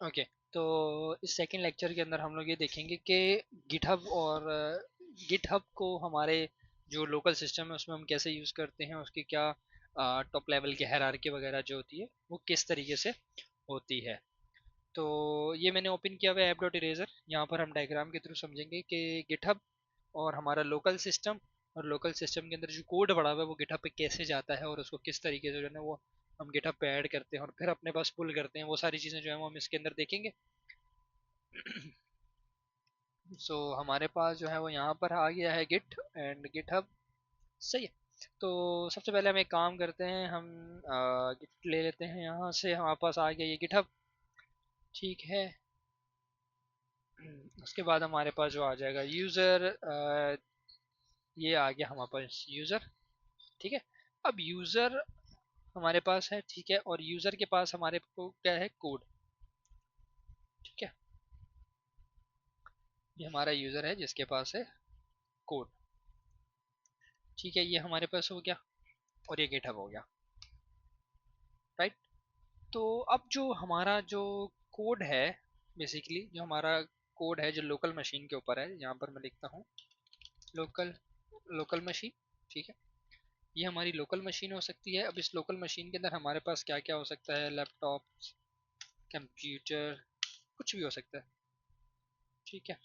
Okay, तो इस second lecture के अंदर हम लोग ये देखेंगे कि गिटहब और गिटहब को हमारे जो लोकल सिस्टम है उसमें हम कैसे यूज़ करते हैं, उसकी क्या टॉप लेवल की हायरार्की वगैरह जो होती है वो किस तरीके से होती है। तो ये मैंने ओपन किया हुआ है ऐप डॉट इरेजर। यहाँ पर हम डायग्राम के थ्रू समझेंगे कि गिटहब और हमारा लोकल सिस्टम, और लोकल सिस्टम के अंदर जो कोड पड़ा हुआ है वो गिटहब पे कैसे जाता है और उसको किस तरीके से जो है ना वो हम गिटहब पे ऐड करते हैं और फिर अपने पास पुल करते हैं। वो सारी चीज़ें जो है वो हम इसके अंदर देखेंगे। सो हमारे पास जो है वो यहाँ पर आ गया है गिट एंड गिटहब। सही है। तो सबसे पहले हम एक काम करते हैं, हम गिट ले लेते हैं, यहाँ से हमारे पास आ गया ये गिटहब। ठीक है। उसके बाद हमारे पास जो आ जाएगा यूज़र, ये आ गया हमारे पास यूज़र। ठीक है। अब यूज़र हमारे पास है, ठीक है, और यूज़र के पास हमारे को क्या है, कोड। ठीक है, ये हमारा यूज़र है जिसके पास है कोड। ठीक है, ये हमारे पास हो गया और ये गिटहब हो गया। राइट। तो अब जो हमारा जो कोड है, बेसिकली जो हमारा कोड है जो लोकल मशीन के ऊपर है, यहाँ पर मैं लिखता हूँ लोकल, लोकल मशीन। ठीक है, ये हमारी लोकल मशीन हो सकती है। अब इस लोकल मशीन के अंदर हमारे पास क्या क्या हो सकता है, लैपटॉप, कंप्यूटर, कुछ भी हो सकता है। ठीक है,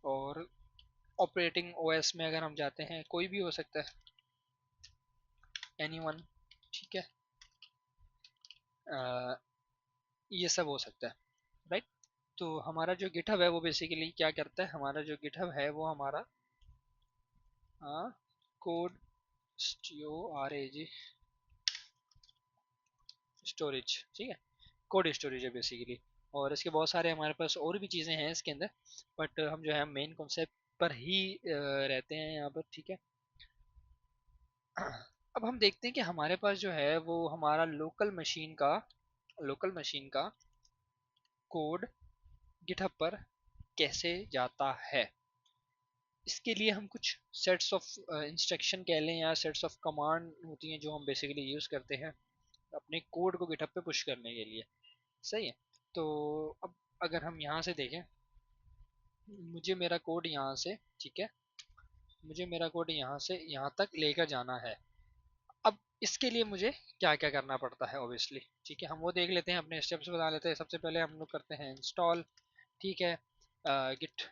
और ऑपरेटिंग ओएस में अगर हम जाते हैं कोई भी हो सकता है, एनीवन। ठीक है, अ, ये सब हो सकता है। राइट। तो हमारा जो गिटहब है वो बेसिकली क्या करता है, हमारा जो गिटहब है वो हमारा कोड स्टोरेज, स्टोरेज। ठीक है, कोड स्टोरेज है बेसिकली। और इसके बहुत सारे हमारे पास और भी चीज़ें हैं इसके अंदर, बट हम जो है मेन कॉन्सेप्ट पर ही रहते हैं यहाँ पर। ठीक है। अब हम देखते हैं कि हमारे पास जो है वो हमारा लोकल मशीन का कोड गिटहब पर कैसे जाता है। इसके लिए हम कुछ सेट्स ऑफ इंस्ट्रक्शन कह लें या सेट्स ऑफ कमांड होती हैं जो हम बेसिकली यूज़ करते हैं अपने कोड को गिटहब पे पुश करने के लिए। सही है। तो अब अगर हम यहाँ से देखें, मुझे मेरा कोड यहाँ से, ठीक है, मुझे मेरा कोड यहाँ से यहाँ तक लेकर जाना है। अब इसके लिए मुझे क्या क्या करना पड़ता है ऑब्वियसली। ठीक है, हम वो देख लेते हैं, अपने स्टेप्स बता लेते हैं। सबसे पहले हम लोग करते हैं इंस्टॉल। ठीक है, गिट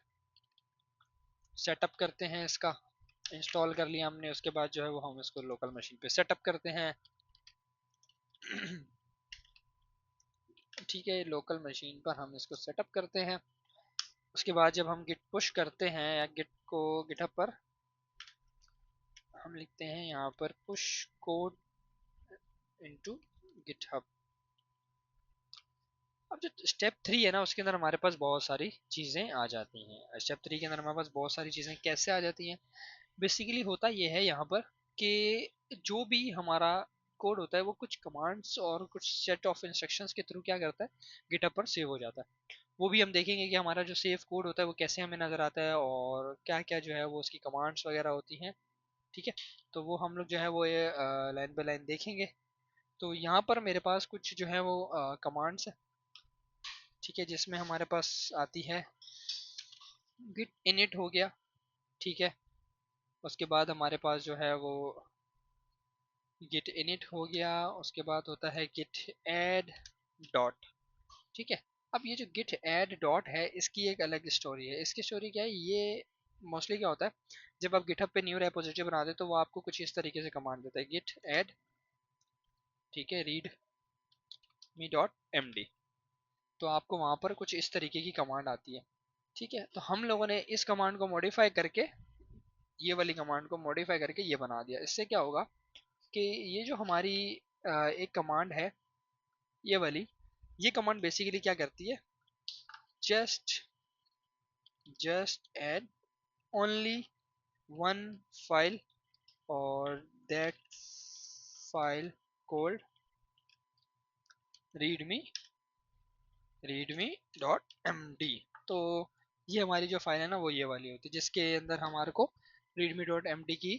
सेटअप करते हैं इसका। इंस्टॉल कर लिया हमने, उसके बाद जो है वो हम इसको लोकल मशीन पे सेटअप करते हैं। ठीक है, लोकल मशीन पर हम इसको सेटअप करते हैं। उसके बाद जब हम गिट पुश करते हैं या गिट को गिटहब पर, हम लिखते हैं यहाँ पर पुश कोड इनटू गिटहब। अब जो स्टेप 3 है ना उसके अंदर हमारे पास बहुत सारी चीज़ें आ जाती हैं। स्टेप 3 के अंदर हमारे पास बहुत सारी चीज़ें कैसे आ जाती हैं, बेसिकली होता ये है यहाँ पर कि जो भी हमारा कोड होता है वो कुछ कमांड्स और कुछ सेट ऑफ इंस्ट्रक्शंस के थ्रू क्या करता है, गिटहब पर सेव हो जाता है। वो भी हम देखेंगे कि हमारा जो सेव कोड होता है वो कैसे हमें नज़र आता है और क्या क्या जो है वो उसकी कमांड्स वगैरह होती हैं। ठीक है, तो वो हम लोग जो है वो ये लाइन बाय लाइन देखेंगे। तो यहाँ पर मेरे पास कुछ जो है वो कमांड्स है। ठीक है, जिसमें हमारे पास आती है गिट इनिट हो गया। ठीक है, उसके बाद हमारे पास जो है वो गिट इनिट हो गया। उसके बाद होता है गिट ऐड डॉट। ठीक है, अब ये जो गिट ऐड डॉट है इसकी एक अलग स्टोरी है। इसकी स्टोरी क्या है, ये मोस्टली क्या होता है, जब आप गिटहब पे न्यू रेपोजिटरी बनाते तो वो आपको कुछ इस तरीके से कमांड देता है, गिट ऐड, ठीक है, रीड मी डॉट एम डी। तो आपको वहाँ पर कुछ इस तरीके की कमांड आती है। ठीक है, तो हम लोगों ने इस कमांड को मॉडिफाई करके, ये वाली कमांड को मॉडिफाई करके ये बना दिया। इससे क्या होगा कि ये जो हमारी एक कमांड है, ये वाली, ये कमांड बेसिकली क्या करती है, just just add only one file और that file called readme dot M D. तो ये हमारी जो फाइल है ना वो ये वाली होती है जिसके अंदर हमारे को रीडमी डॉट एम डी की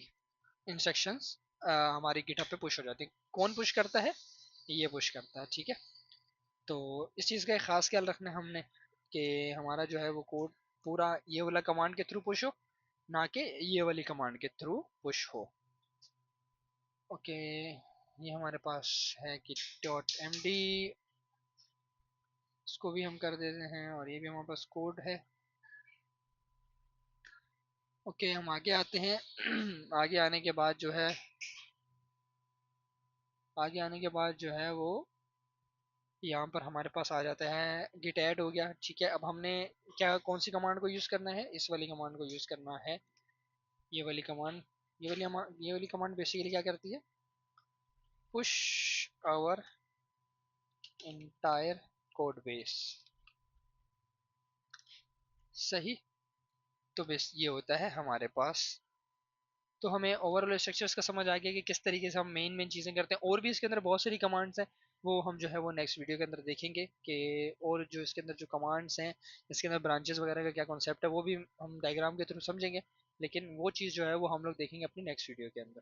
इंस्ट्रक्शंस हमारी गिटहब पे पुश हो जाती है। कौन पुश करता है, ये पुश करता है। ठीक है, तो इस चीज़ का एक ख़ास ख्याल रखना है हमने कि हमारा जो है वो कोड पूरा ये वाला कमांड के थ्रू पुश हो, ना कि ये वाली कमांड के थ्रू पुश हो। ओके, ये हमारे पास है कि डॉट एम डी, इसको भी हम कर देते हैं, और ये भी हमारे पास कोड है। ओके, हम आगे आते हैं। आगे आने के बाद जो है, आगे आने के बाद जो है वो यहाँ पर हमारे पास आ जाता है गिट ऐड हो गया। ठीक है, अब हमने क्या कौन सी कमांड को यूज़ करना है, इस वाली कमांड को यूज़ करना है। ये वाली कमांड, ये वाली कमांड बेसिकली क्या करती है, push our entire code base. सही। तो बस ये होता है हमारे पास। तो हमें ओवरऑल स्ट्रक्चर्स का समझ आ गया कि किस तरीके से हम मेन मेन चीज़ें करते हैं। और भी इसके अंदर बहुत सारी कमांड्स हैं, वो हम जो है वो नेक्स्ट वीडियो के अंदर देखेंगे कि और जो इसके अंदर जो कमांड्स हैं, इसके अंदर ब्रांचेस वगैरह का क्या कॉन्सेप्ट है, वो भी हम डायग्राम के थ्रू समझेंगे। लेकिन वो चीज़ जो है वो हम लोग देखेंगे अपनी नेक्स्ट वीडियो के अंदर।